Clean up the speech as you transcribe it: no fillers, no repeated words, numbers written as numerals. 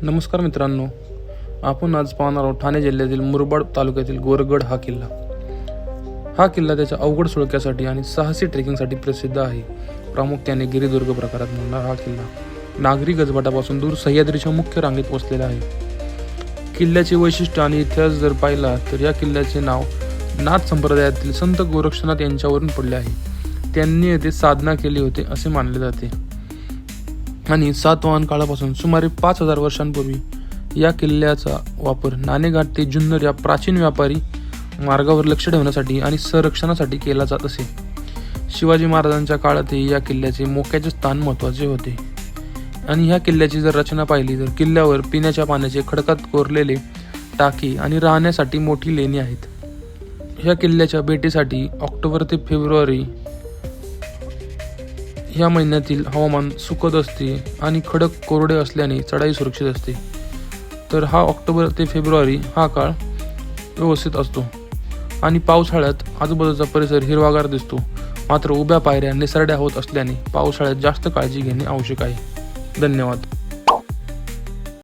नमस्कार मित्रांनो, आपण आज पाहणार आहोत ठाणे जिल्ह्यातील मुरबाड तालुक्यातील गोरगड हा किल्ला. हा किल्ला त्याच्या अवघड सुळक्यासाठी आणि साहसी ट्रेकिंगसाठी प्रसिद्ध आहे. प्रामुख्याने गिरिदुर्ग प्रकारात मोडणारा हा किल्ला नागरी गजबटापासून दूर सह्याद्रीच्या मुख्य रांगेत वसलेला आहे. किल्ल्याचे वैशिष्ट्य आणि इतिहास जर पाहिला तर या किल्ल्याचे नाव नाथ संप्रदायातील संत गोरक्षनाथ यांच्यावरून पडले आहे. त्यांनी येथे साधना केली होते असे मानले जाते आणि सातवाहन काळापासून सुमारे 5000 वर्षांपूर्वी या किल्ल्याचा वापर नाणेघाट ते जुन्नर या प्राचीन व्यापारी मार्गावर लक्ष ठेवण्यासाठी आणि संरक्षणासाठी केला जात असे. शिवाजी महाराजांच्या काळातही या किल्ल्याचे मोक्याचे स्थान महत्त्वाचे होते. आणि ह्या किल्ल्याची जर रचना पाहिली तर किल्ल्यावर पिण्याच्या पाण्याचे खडकात कोरलेले टाकी आणि राहण्यासाठी मोठी लेणी आहेत. ह्या किल्ल्याच्या भेटीसाठी ऑक्टोबर ते फेब्रुवारी ह्या महिन्यातील हवामान सुखद असते आणि खडक कोरडे असल्याने चढाई सुरक्षित असते. तर हा ऑक्टोबर ते फेब्रुवारी हा काळ व्यवस्थित असतो आणि पावसाळ्यात आजूबाजूचा परिसर हिरवागार दिसतो. मात्र उभ्या पायऱ्या निसरड्या होत असल्याने पावसाळ्यात जास्त काळजी घेणे आवश्यक आहे. धन्यवाद.